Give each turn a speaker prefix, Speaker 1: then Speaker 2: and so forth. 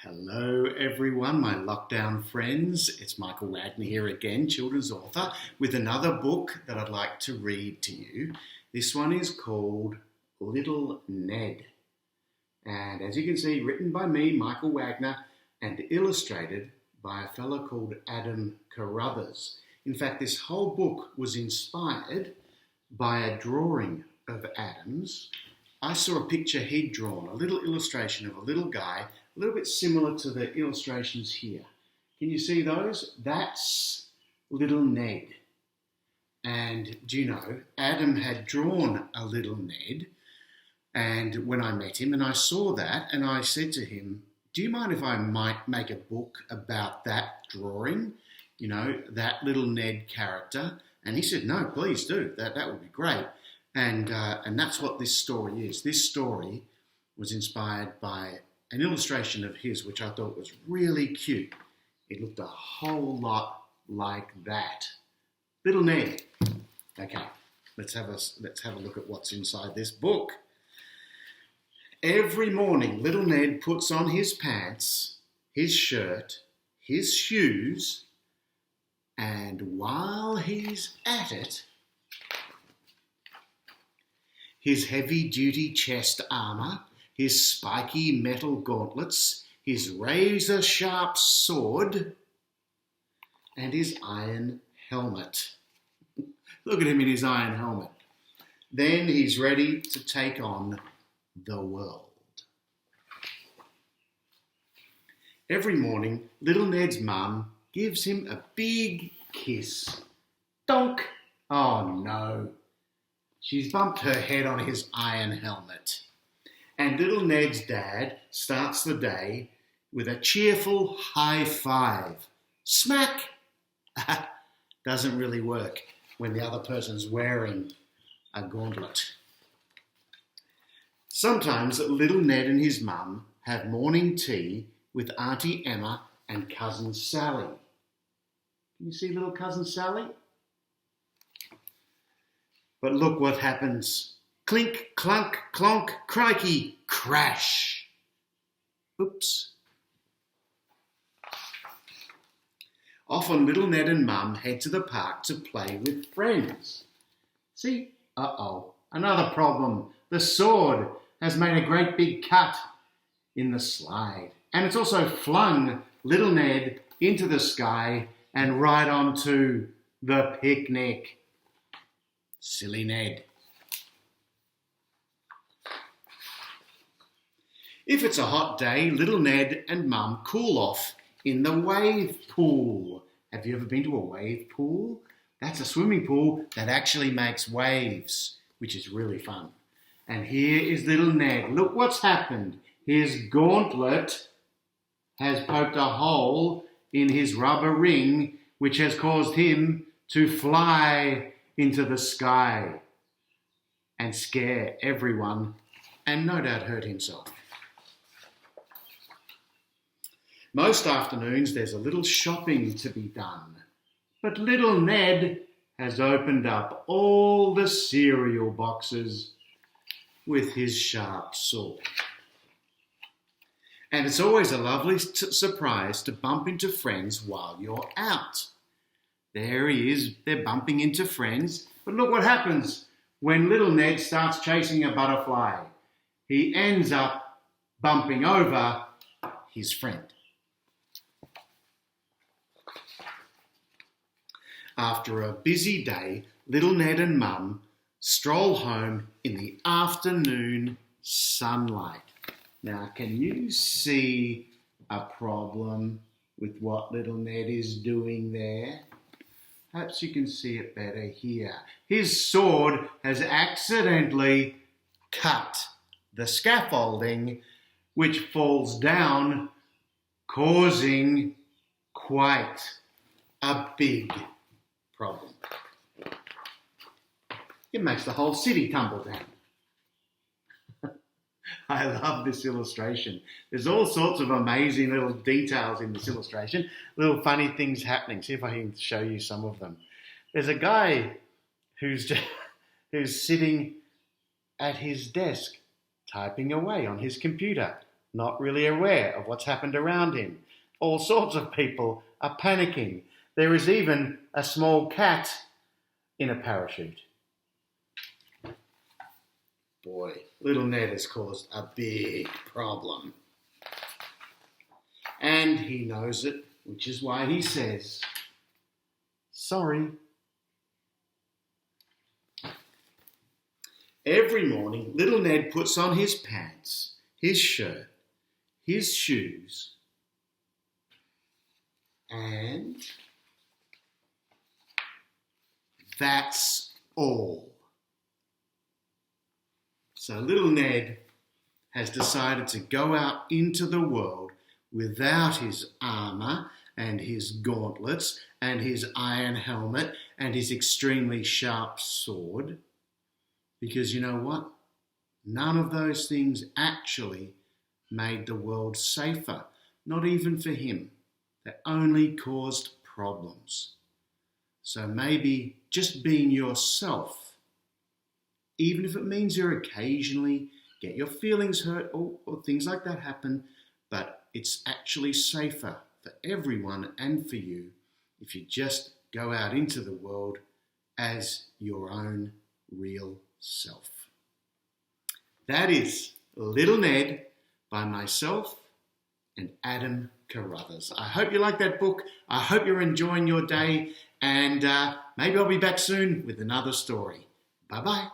Speaker 1: Hello everyone, my lockdown friends. It's Michael Wagner here again, children's author, with another book that I'd like to read to you. This one is called Little Ned. And as you can see, written by me, Michael Wagner, and illustrated by a fellow called Adam Carruthers. In fact, this whole book was inspired by a drawing of Adam's. I saw a picture he'd drawn, a little illustration of a little guy, a little bit similar to the illustrations here. Can you see those? That's Little Ned. And do you know, Adam had drawn a little Ned, and when I met him and I saw that, and I said to him, do you mind if I might make a book about that drawing? You know, that little Ned character? And he said, no, please do. That would be great. And that's what this story is. This story was inspired by an illustration of his, which I thought was really cute. It looked a whole lot like that. Little Ned. Okay, let's have a look at what's inside this book. Every morning, little Ned puts on his pants, his shirt, his shoes, and while he's at it, his heavy-duty chest armour, his spiky metal gauntlets, his razor-sharp sword, and his iron helmet. Look at him in his iron helmet. Then he's ready to take on the world. Every morning, little Ned's mum gives him a big kiss. Donk! Oh no. She's bumped her head on his iron helmet. And little Ned's dad starts the day with a cheerful high five. Smack! Doesn't really work when the other person's wearing a gauntlet. Sometimes little Ned and his mum have morning tea with Auntie Emma and Cousin Sally. Can you see little Cousin Sally? But look what happens. Clink, clunk, clonk, crikey, crash. Oops. Often little Ned and Mum head to the park to play with friends. See? Uh-oh, another problem. The sword has made a great big cut in the slide. And it's also flung little Ned into the sky and right onto the picnic. Silly Ned. If it's a hot day, little Ned and Mum cool off in the wave pool. Have you ever been to a wave pool? That's a swimming pool that actually makes waves, which is really fun. And here is little Ned. Look what's happened. His gauntlet has poked a hole in his rubber ring, which has caused him to fly into the sky and scare everyone and no doubt hurt himself. Most afternoons there's a little shopping to be done, but little Ned has opened up all the cereal boxes with his sharp sword. And it's always a lovely surprise to bump into friends while you're out. There he is, they're bumping into friends, but look what happens when little Ned starts chasing a butterfly. He ends up bumping over his friend. After a busy day, little Ned and Mum stroll home in the afternoon sunlight. Now, can you see a problem with what little Ned is doing there? Perhaps you can see it better here. His sword has accidentally cut the scaffolding, which falls down, causing quite a big problem. It makes the whole city tumble down. I love this illustration. There's all sorts of amazing little details in this illustration, little funny things happening. See if I can show you some of them. There's a guy who's sitting at his desk, typing away on his computer. not really aware of what's happened around him. All sorts of people are panicking. There is even a small cat in a parachute. Boy, little Ned has caused a big problem. And he knows it, which is why he says, sorry. Every morning, little Ned puts on his pants, his shirt, his shoes, and that's all. So little Ned has decided to go out into the world without his armour and his gauntlets and his iron helmet and his extremely sharp sword. Because you know what? None of those things actually made the world safer, not even for him. They only caused problems. So maybe just being yourself, even if it means you occasionally get your feelings hurt or things like that happen, but it's actually safer for everyone and for you if you just go out into the world as your own real self. That is Little Ned by myself and Adam Carruthers. I hope you like that book. I hope you're enjoying your day, and maybe I'll be back soon with another story. Bye-bye.